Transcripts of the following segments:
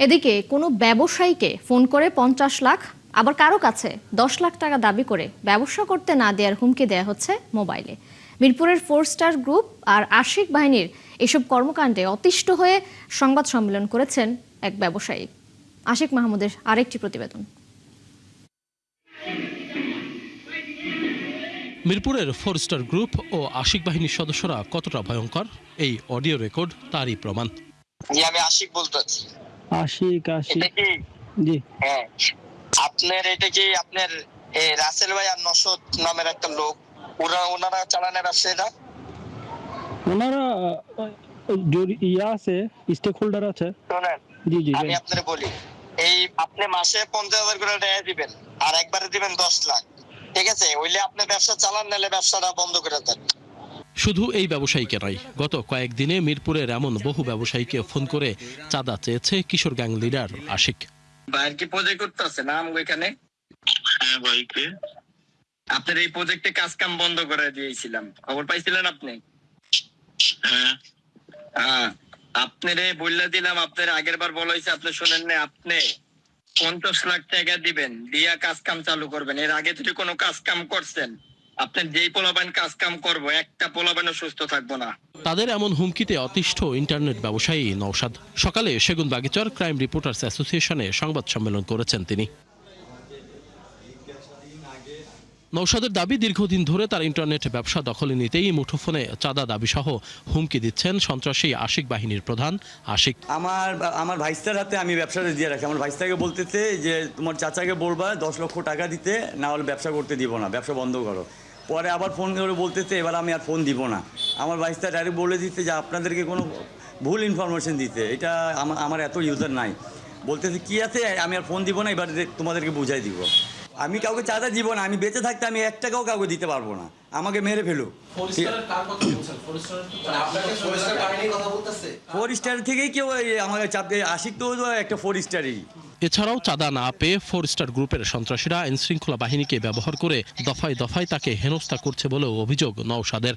এদিকে কোনো ব্যবসায়ীকে ফোন করে 50 লাখ আবার কারো কাছে 10 লাখ টাকা দাবি করে ব্যবসা করতে না দেওয়ার হুমকি দেয়া হচ্ছে মোবাইলে। মিরপুরের 4 স্টার গ্রুপ আর আশিক বাহিনীর এসব কর্মকাণ্ডে অতিষ্ঠ হয়ে সংবাদ সম্মেলন করেছেন এক ব্যবসায়ী। আশিক মাহমুদের আরেকটি প্রতিবেদন। মিরপুরের 4 স্টার গ্রুপ ও আশিক বাহিনীর সদস্যরা কতটা ভয়ঙ্কর, এই অডিও রেকর্ড তারই প্রমাণ। জি, আমি আশিক বলতেছি। আশিক এটা কি? জি হ্যাঁ, আপনার এটা কি আপনার রাসেল ভাই আর নসদ নামের একটা লোক, ওনারা চালানের ব্যবসা এটা? ওনারা আছে, স্টেক হোল্ডার আছে। শোনেন, জি জি আমি আপনারে বলি, এই আপনি মাসে 50,000 করে টাকা দিবেন আর একবারে দিবেন 10 লাখ, ঠিক আছে? ওইলে আপনি ব্যবসা চালান, নাহলে ব্যবসাটা বন্ধ করে দেন। শুধু এই ব্যবসায়ীকে নয়, গত কয়েকদিনে মিরপুরের এমন বহু ব্যবসায়ীকে ফোন করে চাঁদা চেয়েছে কিশোর গ্যাং লিডার আশিক। ভাইয়ের কি প্রজেক্ট করতেছে না এখানে? হ্যাঁ ভাইকে আপনার এই প্রজেক্টে কাজ কাম বন্ধ করে দিয়েছিলাম, খবর পাইছিলেন আপনি? হ্যাঁ হ্যাঁ, আপনারে বললে দিলাম, আপনার আগের বার বলা হয়েছে, আপনি শোনেন না। আপনি 50 লাখ টাকা দিবেন, দিয়া কাজ কাম চালু করবেন। এর আগে যদি কোনো কাজ কাম করছেন, আপনার যেই পোলাবান কাজ কাম করবো, একটা পোলাবানও সুস্থ থাকবো না। তাদের এমন হুমকিতে অতিষ্ঠ ইন্টারনেট ব্যবসায়ী নওশাদ। সকালে সেগুনবাগিচার ক্রাইম রিপোর্টার্স অ্যাসোসিয়েশনে সংবাদ সম্মেলন করেছেন তিনি। নওশাদের দাবি, দীর্ঘদিন ধরে তার ইন্টারনেট ব্যবসা দখলে নিতেই মুঠোফোনে চাঁদা দাবি সহ হুমকি দিচ্ছেন সন্ত্রাসী আশিক বাহিনীর প্রধান আশিক। আমার ভাইস্তার হাতে আমি ব্যবসাটা দিয়ে রাখি। আমার ভাইস্তাকে বলতেছে যে তোমার চাচাকে বলবা 10 লক্ষ টাকা দিতে, না হলে ব্যবসা করতে দিব না, ব্যবসা বন্ধ করো। পরে আবার ফোন করে বলতেছে এবার আমি আর ফোন দিব না। আমার ভাইস্তা ডাইরেক্ট বলে দিতে যে আপনাদেরকে কোনো ভুল ইনফরমেশন দিতে, এটা আমার এত ইউজার নাই। বলতেছে কি আছে, আমি আর ফোন দিব না, এবার তোমাদেরকে বুঝাই দিব। আমি কাউকে চাঁদা দিব না, আমি বেঁচে থাকতে আমি 1 টাকাও কাউকে দিতে পারবো না, আমাকে মেরে ফেলুক। 4 স্টার থেকেই কেউ আমাকে চাপ দিয়ে, আশিক তো একটা 4 স্টারই। এছাড়াও চাঁদা না পেয়ে 4 স্টার গ্রুপের সন্ত্রাসীরা আইনশৃঙ্খলা বাহিনীকে ব্যবহার করে দফায় দফায় তাকে হেনস্থা করছে বলেও অভিযোগ নওশাদের।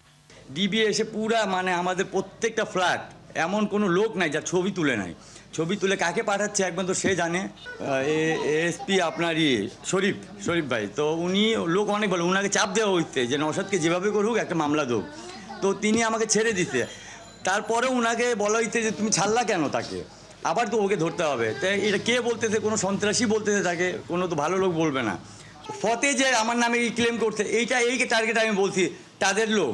ডিবি এসে পুরা আমাদের প্রত্যেকটা ফ্ল্যাট, এমন কোনো লোক নাই যা ছবি তুলে নাই। ছবি তুলে কাকে পাঠাচ্ছে একমাত্র সে জানে। এসপি আপনার শরীফ ভাই, তো উনি লোক অনেক ভালো, উনাকে চাপ দেওয়া হইতে যে নওশাদকে যেভাবে করুক একটা মামলা দেব, তো তিনি আমাকে ছেড়ে দিতে। তারপরে উনাকে বলা হইতে যে তুমি ছাড়লা কেন তাকে, আবার তো ওকে ধরতে হবে। তাই এটা কে বলতেছে? কোনো সন্ত্রাসী বলতেছে তাকে, কোনো তো ভালো লোক বলবে না। ফতে যে আমার নামে ক্লেম করছে, এই টার্গেট আমি বলছি তাদের লোক,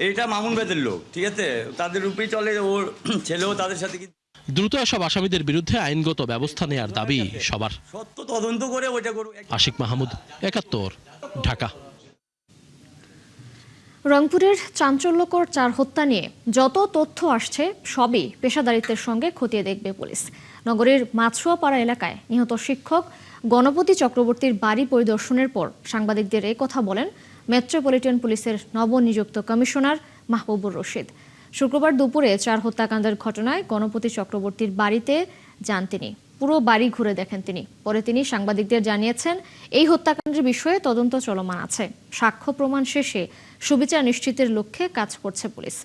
এইটা মামুন ভাইদের লোক, ঠিক আছে? তাদের রূপেই চলে, ওর ছেলেও তাদের সাথে। দ্রুত এসব আসামিদের বিরুদ্ধে আইনগত ব্যবস্থা নেয়ার দাবি সবার। সত্য তদন্ত করে ওইটা করুক। আশিক মাহমুদ, ৭১, ঢাকা। রংপুরের চাঞ্চল্যকর 4 হত্যা নিয়ে যত তথ্য আসছে সবই পেশাদারিত্বের সঙ্গে খতিয়ে দেখবে পুলিশ। নগরের মাছুয়াপাড়া এলাকায় নিহত শিক্ষক গণপতি চক্রবর্তীর বাড়ি পরিদর্শনের পর সাংবাদিকদের এই কথা বলেন মেট্রোপলিটন পুলিশের নবনিযুক্ত কমিশনার মাহবুবুর রশিদ। শুক্রবার দুপুরে 4 হত্যাকাণ্ডের ঘটনায় গণপতি চক্রবর্তীর বাড়িতে যান তিনি। পুরো বাড়ি ঘুরে দেখেন তিনি। পরে তিনি সাংবাদিকদের জানিয়েছেন এই হত্যাকাণ্ডের বিষয়ে তদন্ত চলমান আছে। সাক্ষ্য প্রমাণ শেষে সুবিচার নিশ্চিতের লক্ষ্যে কাজ করছে পুলিশ।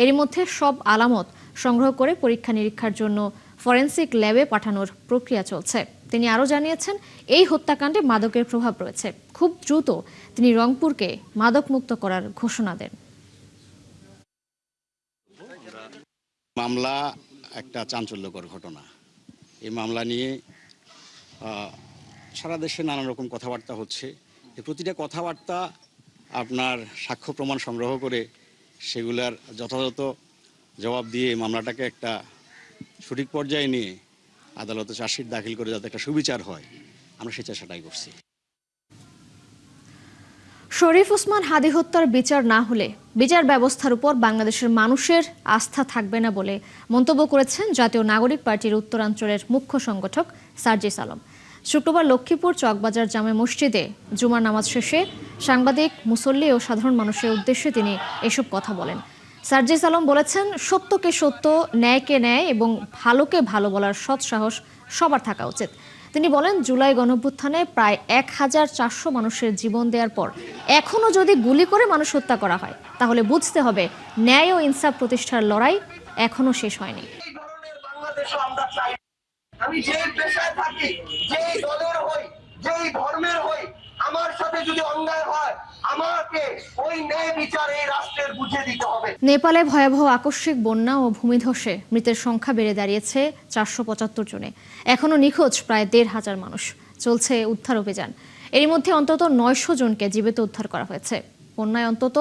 এরই মধ্যে সব আলামত সংগ্রহ করে পরীক্ষা নিরীক্ষার জন্য ফরেনসিক ল্যাবে পাঠানোর প্রক্রিয়া চলছে। তিনি আরও জানিয়েছেন এই হত্যাকাণ্ডে মাদকের প্রভাব রয়েছে। খুব দ্রুত তিনি রংপুরকে মাদকমুক্ত করার ঘোষণা দেন। মামলা একটা চাঞ্চল্যকর ঘটনা। এই মামলা নিয়ে সারা দেশে নানান রকম কথাবার্তা হচ্ছে। প্রতিটা কথাবার্তা আপনার সাক্ষ্য প্রমাণ সংগ্রহ করে সেগুলার যথাযথ জবাব দিয়ে মামলাটাকে একটা সঠিক পর্যায়ে নিয়ে আদালতে চার্জশিট দাখিল করে যাতে একটা সুবিচার হয়, আমরা সেই চেষ্টাটাই করছি। শরীফ ওসমান হাদি হত্যার বিচার না হলে বিচার ব্যবস্থার উপর বাংলাদেশের মানুষের আস্থা থাকবে না বলে মন্তব্য করেছেন জাতীয় নাগরিক পার্টির উত্তরাঞ্চলের মুখ্য সংগঠক সার্জিস আলম। শুক্রবার লক্ষ্মীপুর চকবাজার জামে মসজিদে জুমার নামাজ শেষে সাংবাদিক, মুসল্লি ও সাধারণ মানুষের উদ্দেশ্যে তিনি এসব কথা বলেন। সার্জিস আলম বলেছেন, সত্যকে সত্য, ন্যায়কে ন্যায় এবং ভালোকে ভালো বলার সৎ সাহস সবার থাকা উচিত। তিনি বলেন, জুলাই গণঅভ্যুত্থানে প্রায় 1400 মানুষের জীবন দেওয়ার পর এখনও যদি গুলি করে মানুষ হত্যা করা হয়, তাহলে বুঝতে হবে ন্যায় ও ইনসাফ প্রতিষ্ঠার লড়াই এখনও শেষ হয়নি। বাংলাদেশও আমরা চাই। আমি যেই পেশায় থাকি, যেই দলের হই, যেই ধর্মের হই, আমার সাথে যদি অন্যায় হয় আমাকে ওই ন্যায় বিচার এই রাষ্ট্রের বুঝে দিতে হবে। নেপালে ভয়াবহ আকস্মিক বন্যা ও ভূমিধসে মৃতের সংখ্যা বেড়ে দাঁড়িয়েছে 475 জনে। এখনো নিখোঁজ প্রায় 1,500 মানুষ। চলছে উদ্ধার অভিযান। এর মধ্যে অন্তত 900 জনকে জীবিত উদ্ধার করা হয়েছে। বন্যায় অন্তত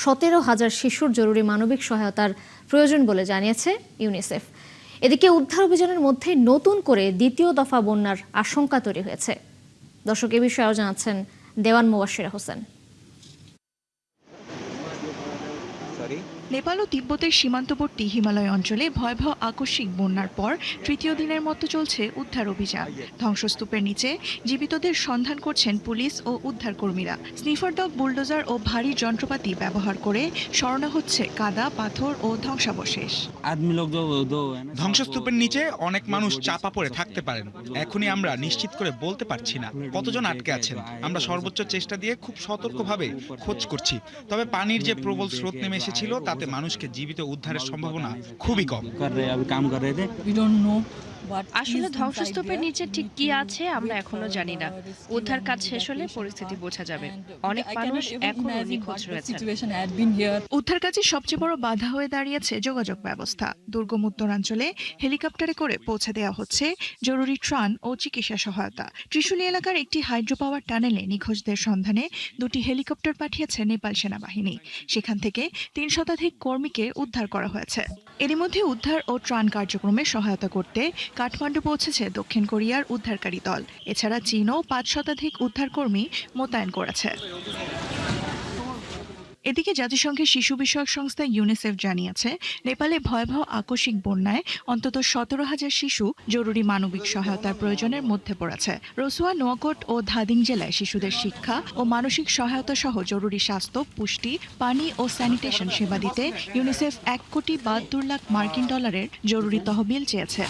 17,000 শিশুর জরুরি মানবিক সহায়তার প্রয়োজন বলে জানিয়েছে ইউনিসেফ। এদিকে উদ্ধার অভিযানের মধ্যে নতুন করে দ্বিতীয় দফা বন্যার আশঙ্কা তৈরি হয়েছে। দর্শক, এ বিষয়ে আরও জানাচ্ছেন দেওয়ান মুবাশশিরা হোসেন। নেপাল ও তিব্বতের সীমান্তবর্তী হিমালয় অঞ্চলে ভয়াবহ আকস্মিক বন্যার পর তৃতীয় দিনের মতো চলছে উদ্ধার অভিযান। ধ্বংসস্তূপের নিচে জীবিতদের সন্ধান করছেন পুলিশ ও উদ্ধারকর্মীরা। স্নিফার ডগ, বুলডোজার ও ভারী যন্ত্রপাতি ব্যবহার করে সরানো হচ্ছে কাদা, পাথর ও ধ্বংসাবশেষ। ধ্বংসস্তূপের নিচে অনেক মানুষ চাপা পড়ে থাকতে পারেন। এখনই আমরা নিশ্চিত করে বলতে পারছি না কতজন আটকে আছেন। আমরা সর্বোচ্চ চেষ্টা দিয়ে খুব সতর্কভাবে খোঁজ করছি। তবে পানির যে প্রবল স্রোত নেমে এসেছিল তাতে মানুষকে জীবিত উদ্ধারের সম্ভাবনা খুবই কম। আসলে ধ্বংসস্তূপের নিচে ঠিক কি আছে আমরা এখনো জানি না। উদ্ধার কাজ শেষ হলে পরিস্থিতি বোঝা যাবে। অনেক মানুষ এখনো নিখোঁজ রয়েছে। উদ্ধার কাজে সবচেয়ে বড় বাধা হয়ে দাঁড়িয়েছে যোগাযোগ ব্যবস্থা। দুর্গম উত্তরাঞ্চলে হেলিকপ্টারে করে পৌঁছে দেওয়া হচ্ছে জরুরি ত্রাণ ও চিকিৎসা সহায়তা। ত্রিশুলি এলাকার একটি হাইড্রো পাওয়ার টানেলে নিখোঁজদের সন্ধানে 2টি হেলিকপ্টার পাঠিয়েছে নেপাল সেনাবাহিনী। সেখান থেকে 3 শতাধিক কর্মীকে উদ্ধার করা হয়েছে। এরই মধ্যে উদ্ধার ও ত্রাণ কার্যক্রমে সহায়তা করতে কাঠমান্ডু পৌঁছেছে দক্ষিণ কোরিয়ার উদ্ধারকারী দল। এছাড়া চীনও 5 শতাধিক উদ্ধারকর্মী মোতায়েন করেছে। এদিকে জাতিসংঘের শিশু বিষয়ক সংস্থা ইউনিসেফ জানিয়েছে, নেপালে ভয়াবহ আকস্মিক বন্যায় অন্তত 17,000 শিশু জরুরি মানবিক সহায়তার প্রয়োজনের মধ্যে পড়েছে। রসুয়া, নোয়াকোট ও ধাদিং জেলায় শিশুদের শিক্ষা ও মানসিক সহায়তা সহ জরুরি স্বাস্থ্য, পুষ্টি, পানি ও স্যানিটেশন সেবা দিতে ইউনিসেফ $1,72,00,000 জরুরি তহবিল চেয়েছে।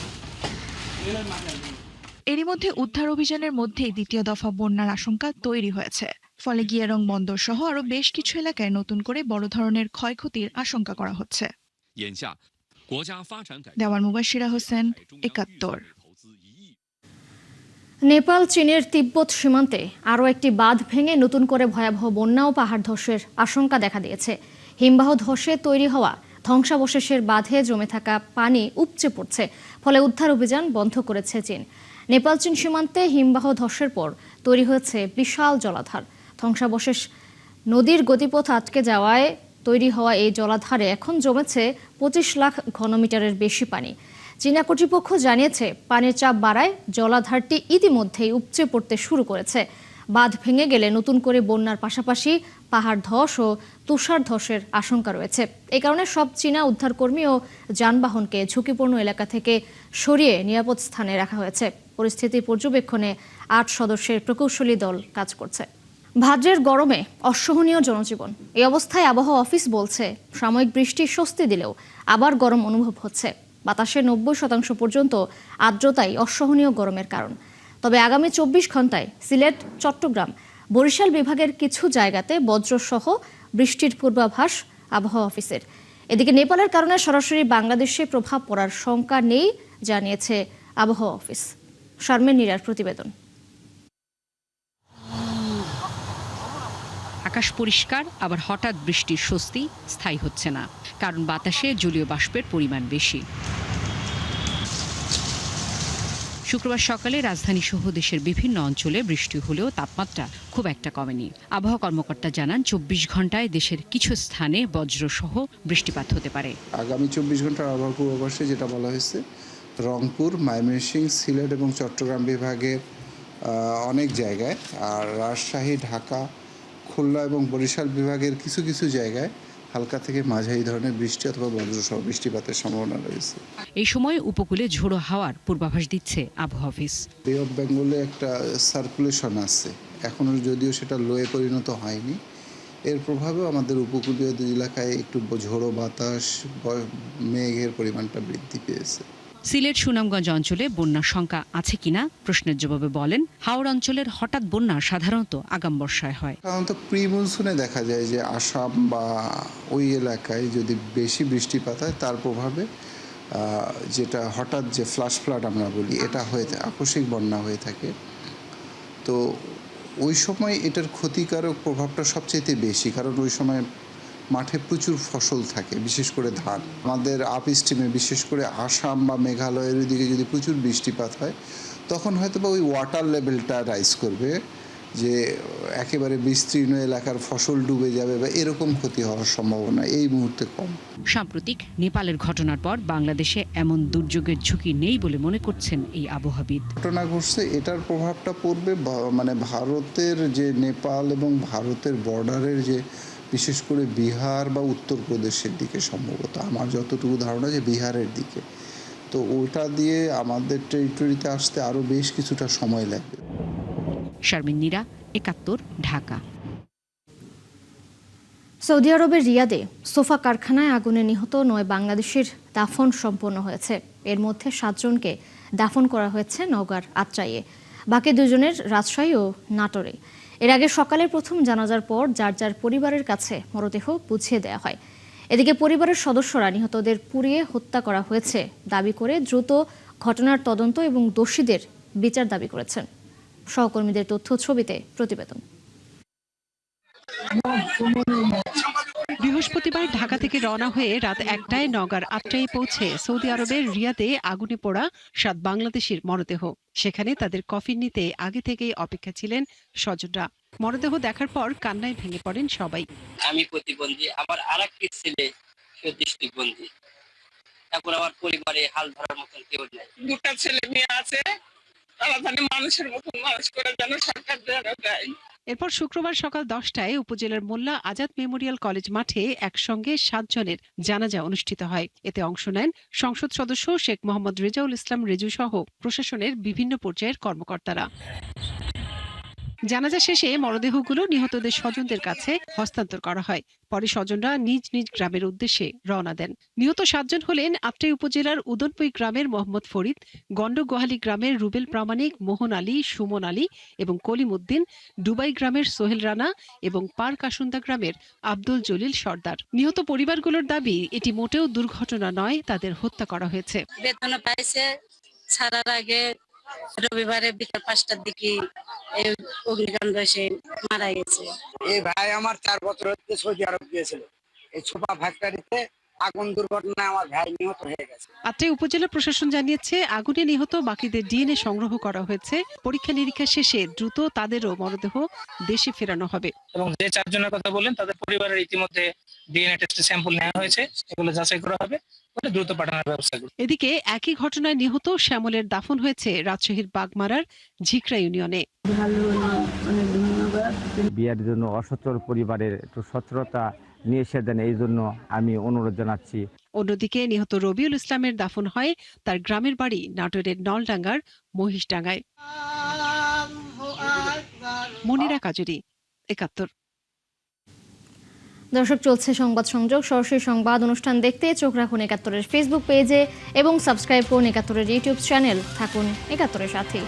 এরই মধ্যে উদ্ধার অভিযানের মধ্যেই দ্বিতীয় দফা বন্যার আশঙ্কা তৈরি হয়েছে। ফলে গিয়ারং বন্দর সহ আরো বেশ কিছু এলাকায় নতুন করে বড় ধরনের ক্ষয়ক্ষতির আশঙ্কা করা হচ্ছে। দেওয়ান মুবাশশিরা হোসেন, 71। নেপাল চীনের তিব্বত সীমান্তে আরও একটি বাঁধ ভেঙে নতুন করে ভয়াবহ বন্যা ও পাহাড় ধসের আশঙ্কা দেখা দিয়েছে। হিমবাহ ধসে তৈরি হওয়া ধ্বংসাবশেষের বাঁধে জমে থাকা পানি উপচে পড়ছে। ফলে উদ্ধার অভিযান বন্ধ করেছে চীন। নেপাল চীন সীমান্তে হিমবাহ ধসের পর তৈরি হয়েছে বিশাল জলাধার। ধ্বংসাবশেষ নদীর গতিপথ আটকে যাওয়ায় তৈরি হওয়া এই জলাধারে এখন জমেছে 25 লাখ ঘনমিটারের বেশি পানি। চীনা কর্তৃপক্ষ জানিয়েছে, পানির চাপ বাড়ায় জলাধারটি ইতিমধ্যেই উপচে পড়তে শুরু করেছে। বাঁধ ভেঙে গেলে নতুন করে বন্যার পাশাপাশি পাহাড় ধস ও তুষার ধসের আশঙ্কা রয়েছে। এই কারণে সব চীনা উদ্ধারকর্মী ও যানবাহনকে ঝুঁকিপূর্ণ এলাকা থেকে সরিয়ে নিরাপদ স্থানে রাখা হয়েছে। পরিস্থিতি পর্যবেক্ষণে 8 সদস্যের প্রকৌশলী দল কাজ করছে। ভাদ্রের গরমে অসহনীয় জনজীবন। এই অবস্থায় আবহাওয়া অফিস বলছে, সাময়িক বৃষ্টি স্বস্তি দিলেও আবার গরম অনুভব হচ্ছে। বাতাসে 90% পর্যন্ত আর্দ্রতাই অসহনীয় গরমের কারণ। তবে আগামী 24 ঘন্টায় সিলেট, চট্টগ্রাম, বরিশাল বিভাগের কিছু জায়গাতে বজ্রসহ বৃষ্টির পূর্বাভাস আবহাওয়া অফিসের। এদিকে নেপালের কারণে সরাসরি বাংলাদেশে প্রভাব পড়ার শঙ্কা নেই জানিয়েছে আবহাওয়া অফিস। শারমিন নীরার প্রতিবেদন। আকাশ পরিষ্কার, আবার হঠাৎ বৃষ্টির স্বস্তি স্থায়ী হচ্ছে না, কারণ বাতাসে জলীয় বাষ্পের পরিমাণ বেশি। শুক্রবার সকালে রাজধানী সহ দেশের বিভিন্ন অঞ্চলে বৃষ্টি হলেও তাপমাত্রা খুব একটা কমেনি। আবহাওয়া কর্মকর্তা জানান, 24 ঘন্টায় দেশের কিছু স্থানে বজ্রসহ বৃষ্টিপাত হতে পারে। আগামী 24 ঘন্টার আবহাওয়া পূর্বাভাসে যেটা বলা হয়েছে, রংপুর, ময়মনসিংহ, সিলেট এবং চট্টগ্রাম বিভাগের অনেক জায়গায়, আর রাজশাহী, ঢাকা, খুলনা এবং বরিশাল বিভাগের কিছু কিছু জায়গায় হালকা থেকে মাঝারি ধরনের বৃষ্টি অথবা বজ্রসহ বৃষ্টিপাতের সম্ভাবনা রয়েছে। এই সময় উপকূলে ঝোড়ো হাওয়ার পূর্বাভাস দিচ্ছে আবহাওয়া অফিস। বে অফ বেঙ্গলে একটা সার্কুলেশন আছে, এখনো যদিও সেটা লোয়ে পরিণত হয়নি। এর প্রভাবেও আমাদের উপকূলীয় এলাকায় একটু ঝোড়ো বাতাস, মেঘের পরিমাণটা বৃদ্ধি পেয়েছে। সিলেট, সুনামগঞ্জ অঞ্চলে বন্যার শঙ্কা আছে কিনা প্রশ্নের জবাবে বলেন, হাওড় অঞ্চলের হঠাৎ বন্যা সাধারণত আগাম বর্ষায় হয়। সাধারণত প্রি মনসুনে দেখা যায় যে আসাম বা ওই এলাকায় যদি বেশি বৃষ্টিপাত হয়, তার প্রভাবে যেটা হঠাৎ যে ফ্ল্যাশ ফ্লাড আমরা বলি, এটা হয়ে থাকে, আকস্মিক বন্যা হয়ে থাকে। তো ওই সময় এটার ক্ষতিকারক প্রভাবটা সবচেয়ে বেশি, কারণ ওই সময় মাঠে প্রচুর ফসল থাকে, বিশেষ করে ধান। আমাদের আপ স্ট্রিমে বিশেষ করে আসাম বা মেঘালয়ের দিকে যদি প্রচুর বৃষ্টিপাত হয়, তখন হয়তো বা ওই ওয়াটার লেভেলটা রাইজ করবে, যে একেবারে বিস্তীর্ণ এলাকার ফসল ডুবে যাবে বা এরকম ক্ষতি হওয়ার সম্ভাবনা এই মুহূর্তে কম। সাম্প্রতিক নেপালের ঘটনার পর বাংলাদেশে এমন দুর্যোগের ঝুঁকি নেই বলে মনে করছেন এই আবহাওয়াবিদ। ঘটনা ঘটছে, এটার প্রভাবটা পড়বে মানে ভারতের যে নেপাল এবং ভারতের বর্ডারের যে বিশেষ করে বিহার বা উত্তরপ্রদেশের দিকে, সম্ভবত আমার যতটুকু ধারণা যে বিহারের দিকে। তো ওটা দিয়ে আমাদের টেরিটরিতে আসতে আরও বেশ কিছুটা সময় লাগবে। শারমিন নীরা, ৭১, ঢাকা। সৌদি আরবের রিয়াদে সোফা কারখানায় আগুনে নিহত ৯ বাংলাদেশির দাফন সম্পন্ন হয়েছে। এর মধ্যে ৭ জনকে দাফন করা হয়েছে নওগাঁর আত্রাইয়ে, বাকি 2 জনের রাজশাহী ও নাটোরে। এর আগে সকালের প্রথম জানাজার পর যার যার পরিবারের কাছে মরদেহ বুঝিয়ে দেওয়া হয়। এদিকে পরিবারের সদস্যরা নিহতদের পুড়িয়ে হত্যা করা হয়েছে দাবি করে দ্রুত ঘটনার তদন্ত এবং দোষীদের বিচার দাবি করেছেন। সহকর্মীদের তথ্য ছবিতে প্রতিবেদন। বৃহস্পতিবার ঢাকা থেকে রওনা হয়ে রাত ১টায় নওগাঁর আত্রাই পৌঁছে সৌদি আরবের রিয়াদে আগুনে পোড়া ৭ বাংলাদেশির মরদেহ। সেখানে তাদের কফিন নিতে আগে থেকেই অপেক্ষা ছিলেন স্বজনরা। মরদেহ দেখার পর কান্নায় ভেঙে পড়েন সবাই। আমি প্রতিবন্ধী, আমার আরেকটি ছেলে দৃষ্টিবন্ধী, এখন আমার পরিবারে হাল ধরার মতন কেউ নেই। 2টা ছেলে মেয়ে আছে, তারা জানে মানুষের মতন মানুষ করে যেন সরকার দেয়। এরপর শুক্রবার সকাল 10টায় উপজেলার মোল্লা আজাদ মেমোরিয়াল কলেজ মাঠে একসঙ্গে 7 জনের জানাজা অনুষ্ঠিত হয়। এতে অংশ নেন সংসদ সদস্য শেখ মোহাম্মদ রেজাউল ইসলাম রেজু সহ প্রশাসনের বিভিন্ন পর্যায়ের কর্মকর্তারা। জানাজা শেষে মরদেহগুলো নিহতদের স্বজনদের কাছে হস্তান্তর করা হয়। পরে স্বজনরা নিজ নিজ গ্রামের উদ্দেশ্যে রওনা দেন। নিহত 7 জন হলেন আত্রাই উপজেলার উদনপুই গ্রামের মোহাম্মদ ফরিদ, গন্ডগোহালী গ্রামের রুবেল প্রামাণিক, মোহন আলী, সুমন আলী এবং কলিম উদ্দিন, ডুবাই গ্রামের সোহেল রানা এবং পার কাসুন্দা গ্রামের আব্দুল জলিল সর্দার। নিহত পরিবারগুলোর দাবি, এটি মোটেও দুর্ঘটনা নয়, তাদের হত্যা করা হয়েছে। বেতন পাইছে, ছাড়ার আগে রবিবারে বিকাল 5টার দিকে এই অগ্নিকাণ্ড এসে মারা গেছে। এই ভাই আমার 4 বছর হচ্ছে সৌদি আরব গিয়েছিল, এই সোফা ফ্যাক্টরিতে আগুন দুর্ঘটনায় আমার ভাই নিহত হয়ে গেছে। আত্রাই উপজেলা প্রশাসন জানিয়েছে, আগুনে নিহত বাকিদের ডিএনএ সংগ্রহ করা হয়েছে। পরীক্ষা নিরীক্ষা শেষে দ্রুত তাদেরও মরদেহ দেশে ফেরানো হবে। এবং যে 4 জনের কথা বললেন তাদের পরিবারের ইতিমধ্যে ডিএনএ টেস্টের স্যাম্পল নেওয়া হয়েছে, এগুলো যাচাই করা হবে, দ্রুত পাঠানোর ব্যবস্থা করবে। এদিকে একই ঘটনায় নিহত শ্যামলের দাফন হয়েছে রাজশাহীর বাগমারার ঝিকরা ইউনিয়নে। বিয়ের জন্য অসচ্ছল পরিবারের একটু সচ্ছলতা নিয়ে এসে দেন, এই জন্য আমি অনুরোধ জানাচ্ছি। অন্যদিকে নিহত রবিউল ইসলামের দাফন হয় তার গ্রামের বাড়ি নাটোরের নলডাঙ্গার মহিষডাঙ্গায়। মনিরা কাজুরি, ৭১। দর্শক, চলছে সংবাদ সংযোগ। সরাসরি সংবাদ অনুষ্ঠান দেখতে চোখ রাখুন ৭১-এর ফেসবুক পেজে এবং সাবস্ক্রাইব করুন ৭১-এর ইউটিউব চ্যানেল। থাকুন ৭১-এর সাথে।